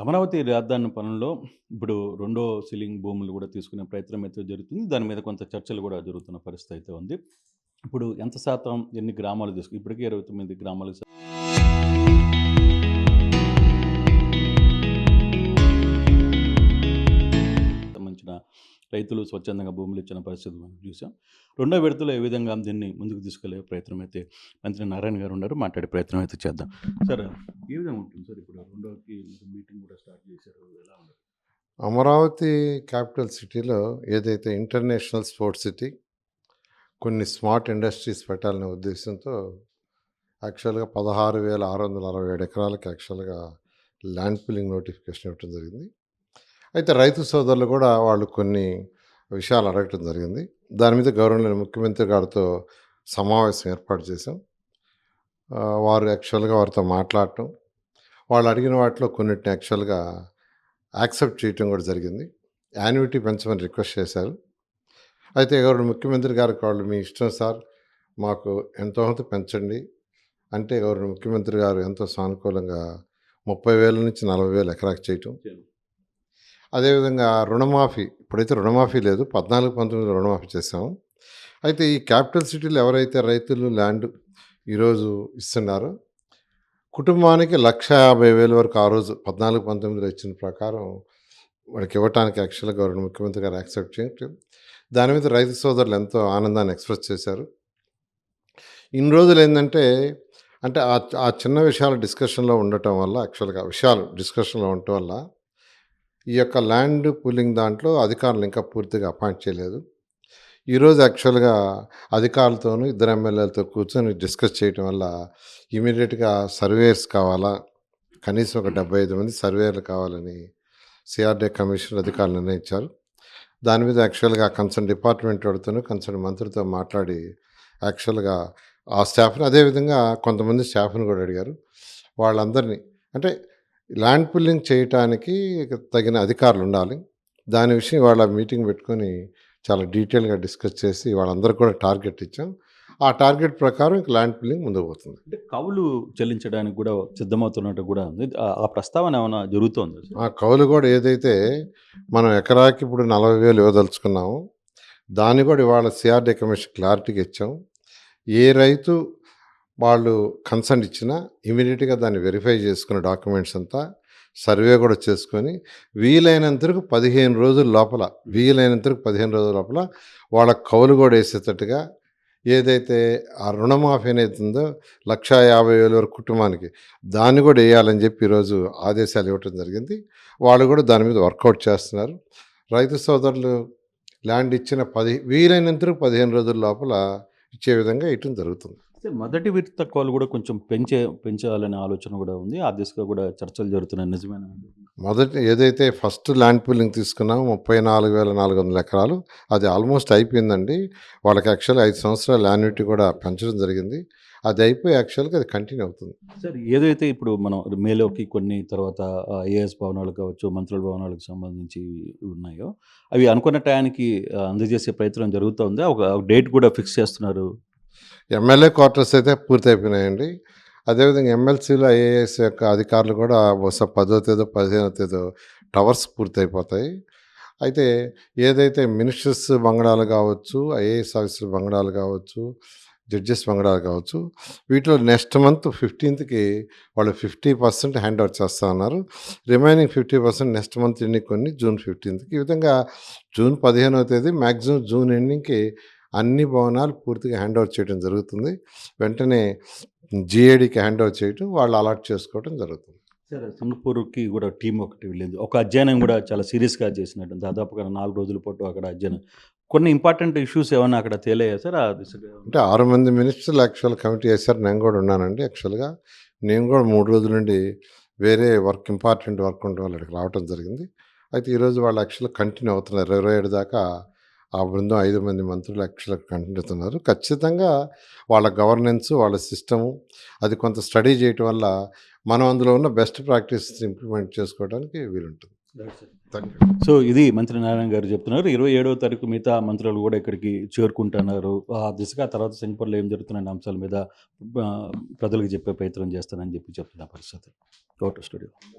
అమరావతి రాజధాని పనుల్లో ఇప్పుడు రెండో సీలింగ్ భూములు కూడా తీసుకునే ప్రయత్నం అయితే జరుగుతుంది. దాని మీద కొంత చర్చలు కూడా జరుగుతున్న పరిస్థితి అయితే ఉంది. ఇప్పుడు ఎంత శాతం ఎన్ని గ్రామాలు ఇప్పటికే 29 గ్రామాలకు సంబంధించిన రైతులు స్వచ్ఛందంగా భూములు ఇచ్చిన పరిస్థితి మనం చూసాం. రెండో విడతలో ఏ విధంగా దీన్ని ముందుకు తీసుకెళ్లే ప్రయత్నం అయితే మంత్రి నారాయణ గారు ఉన్నారు. మాట్లాడే ప్రయత్నం అయితే చేద్దాం. సార్, ఏ విధంగా ఉంటుంది సార్? ఇప్పుడు రెండోకి మీటింగ్ కూడా స్టార్ట్ చేశారు. ఎలా ఉంది? అమరావతి క్యాపిటల్ సిటీలో ఏదైతే ఇంటర్నేషనల్ స్పోర్ట్స్ సిటీ, కొన్ని స్మార్ట్ ఇండస్ట్రీస్ పెట్టాలనే ఉద్దేశంతో యాక్చువల్గా 16,667 ఎకరాలకి యాక్చువల్గా ల్యాండ్ పూలింగ్ నోటిఫికేషన్ ఇవ్వడం జరిగింది. అయితే రైతు సోదరులు కూడా వాళ్ళు కొన్ని విషయాలు అడగటం జరిగింది. దాని మీద గౌరవనీయ ముఖ్యమంత్రి గారితో సమావేశం ఏర్పాటు చేశాం. వారు యాక్చువల్గా వారితో మాట్లాడటం, వాళ్ళు అడిగిన వాటిలో కొన్నిటిని యాక్చువల్గా యాక్సెప్ట్ చేయటం కూడా జరిగింది. యాన్యుటీ పెంచమని రిక్వెస్ట్ చేశారు. అయితే గౌరవ ముఖ్యమంత్రి గారికి వాళ్ళు మీ ఇష్టం సార్, మాకు ఎంతో కొంత పెంచండి అంటే గౌరవ ముఖ్యమంత్రి గారు ఎంతో సానుకూలంగా 30,000 నుంచి 40,000 ఎకరాకి చేయటం. అదేవిధంగా రుణమాఫీ, ఇప్పుడైతే రుణమాఫీ లేదు, 14-19 రుణమాఫీ చేశాము. అయితే ఈ క్యాపిటల్ సిటీలో ఎవరైతే రైతులు ల్యాండ్ ఈరోజు ఇస్తున్నారో కుటుంబానికి 1,50,000 వరకు ఆ రోజు 14-19లో ఇచ్చిన ప్రకారం వాడికి ఇవ్వటానికి యాక్చువల్గా గౌరవ ముఖ్యమంత్రి గారు యాక్సెప్ట్ చేయటం, దాని మీద రైతు సోదరులు ఎంతో ఆనందాన్ని ఎక్స్ప్రెస్ చేశారు. ఇన్ని రోజులు ఏంటంటే అంటే ఆ చిన్న విషయాలు డిస్కషన్లో ఉండటం వల్ల, యాక్చువల్గా విషయాలు డిస్కషన్లో ఉండటం వల్ల ఈ యొక్క ల్యాండ్ పూలింగ్ దాంట్లో అధికారులు ఇంకా పూర్తిగా అపాయింట్ చేయలేదు. ఈరోజు యాక్చువల్గా అధికారులతోనూ ఇద్దరు ఎమ్మెల్యేలతో కూర్చొని డిస్కస్ చేయటం వల్ల ఇమీడియట్గా సర్వేయర్స్ కావాలా, కనీసం ఒక 75 మంది సర్వేయర్లు కావాలని సిఆర్డీ కమిషనర్ అధికారులు నిర్ణయించారు. దాని మీద యాక్చువల్గా కన్సర్న్ డిపార్ట్మెంట్ వాడితోనూ కన్సర్న్ మంత్రితో మాట్లాడి యాక్చువల్గా ఆ స్టాఫ్ని, అదేవిధంగా కొంతమంది స్టాఫ్ని కూడా అడిగారు. వాళ్ళందరినీ అంటే ల్యాండ్ పుల్లింగ్ చేయటానికి తగిన అధికారులు ఉండాలి. దాని విషయం వాళ్ళ మీటింగ్ పెట్టుకొని చాలా డీటెయిల్గా డిస్కస్ చేసి వాళ్ళందరికీ కూడా టార్గెట్ ఇచ్చాం. ఆ టార్గెట్ ప్రకారం ఇంక ల్యాండ్ పుల్లింగ్ ముందుకు పోతుంది. అంటే కౌలు చెల్లించడానికి కూడా సిద్ధమవుతున్నట్టు కూడా ఉంది. ఆ ప్రస్తావన ఏమైనా జరుగుతోందా? ఆ కౌలు కూడా ఏదైతే మనం ఎకరాకి ఇప్పుడు 40,000 ఇవ్వదలుచుకున్నాము, దాన్ని కూడా ఇవాళ సిఆర్డీ కమిషన్ క్లారిటీగా ఇచ్చాం. ఏ రైతు వాళ్ళు కన్సెంట్ ఇచ్చినా ఇమీడియట్గా దాన్ని వెరిఫై చేసుకున్న డాక్యుమెంట్స్ అంతా సర్వే కూడా చేసుకొని వీలైనంతరకు 15 రోజుల లోపల వాళ్ళ కౌలు కూడా వేసేటట్టుగా, ఏదైతే ఆ రుణమాఫీ అనేది ఉందో 1,50,000 వరకు కుటుంబానికి, దాన్ని కూడా వేయాలని చెప్పి ఈరోజు ఆదేశాలు ఇవ్వటం జరిగింది. వాళ్ళు కూడా దాని మీద వర్కౌట్ చేస్తున్నారు. రైతు సోదరులు ల్యాండ్ ఇచ్చిన వీలైనంతరకు 15 రోజుల లోపల ఇచ్చే విధంగా ఇవ్వటం జరుగుతుంది. మొదటి విడత కౌలు కూడా కొంచెం పెంచాలనే ఆలోచన కూడా ఉంది. ఆ దిశగా కూడా చర్చలు జరుగుతున్నాయి. నిజమేనా? మొదటి ఏదైతే ఫస్ట్ ల్యాండ్ పూలింగ్ తీసుకున్నామో 34,400 ఎకరాలు, అది ఆల్మోస్ట్ అయిపోయిందండి. వాళ్ళకి యాక్చువల్గా 5 సంవత్సరాల యాన్యుటీ కూడా పెంచడం జరిగింది. అది అయిపోయి యాక్చువల్గా అది కంటిన్యూ అవుతుంది. సార్, ఏదైతే ఇప్పుడు మనం మేలోకి కొన్ని తర్వాత ఐఏఎస్ భవనాలు కావచ్చు, మంత్రుల భవనాలకు సంబంధించి ఉన్నాయో, అవి అనుకున్న టయానికి అందజేసే ప్రయత్నం జరుగుతోందా? ఒక డేట్ కూడా ఫిక్స్ చేస్తున్నారు. ఎమ్మెల్యే క్వార్టర్స్ అయితే పూర్తయిపోయినాయండి. అదేవిధంగా ఎమ్మెల్సీలో ఐఏఎస్ యొక్క అధికారులు కూడా బహుశా 10వ తేదో 15వ తేదో టవర్స్ పూర్తయిపోతాయి. అయితే ఏదైతే మినిస్టర్స్ బంగళాలు కావచ్చు, ఐఏఎస్ ఆఫీసర్ బంగళాలు కావచ్చు, జడ్జెస్ బంగళాలు కావచ్చు, వీటిలో నెక్స్ట్ మంత్ 15కి వాళ్ళు 50% హ్యాండ్ ఓవర్ చేస్తా ఉన్నారు. రిమైనింగ్ 50% నెక్స్ట్ మంత్ ఎండింగ్ కొన్ని జూన్ 15కి, ఈ విధంగా జూన్ 15వ తేదీ మ్యాక్సిమం జూన్ ఎండింగ్కి అన్ని భవనాలు పూర్తిగా హ్యాండ్ ఓవర్ చేయడం జరుగుతుంది. వెంటనే జిఏడికి హ్యాండ్ ఓవర్ చేయటం, వాళ్ళు అలాట్ చేసుకోవడం జరుగుతుంది. సరే, సింగపూర్కి కూడా టీం ఒకటి వెళ్ళింది. ఒక అధ్యయనం కూడా చాలా సీరియస్గా చేసినట్టు, దాదాపుగా 4 రోజుల పాటు అక్కడ అధ్యయనం. కొన్ని ఇంపార్టెంట్ ఇష్యూస్ ఏమన్నా అక్కడ తేలాయా సార్? ఆ దిశగా అంటే 6 మంది మినిస్టర్లు యాక్చువల్ కమిటీ చేశారు. నేను కూడా ఉన్నానండి. యాక్చువల్గా నేను కూడా 3 రోజుల నుండి వేరే ఇంపార్టెంట్ వర్క్ ఉంటే వాళ్ళకి రావడం జరిగింది. అయితే ఈరోజు వాళ్ళు యాక్చువల్గా కంటిన్యూ అవుతున్నారు. 27 దాకా ఆ బృందం 5 మంది మంత్రులు యాక్చువల్గా కంటిన్యూ అవుతున్నారు. ఖచ్చితంగా వాళ్ళ గవర్నెన్స్, వాళ్ళ సిస్టము అది కొంత స్టడీ చేయటం వల్ల మనం అందులో ఉన్న బెస్ట్ ప్రాక్టీస్ ఇంప్లిమెంట్ చేసుకోవడానికి వీలుంటుంది. సో ఇది మంత్రి నారాయణ గారు చెప్తున్నారు. 27వ తారీఖు మిగతా మంత్రులు కూడా ఇక్కడికి చేరుకుంటున్నారు. ఆ దిశగా తర్వాత సింగపూర్లో ఏం జరుగుతున్న అంశాల మీద ప్రజలకు చెప్పే ప్రయత్నం చేస్తానని చెప్తున్న పరిస్థితి. స్టూడియో.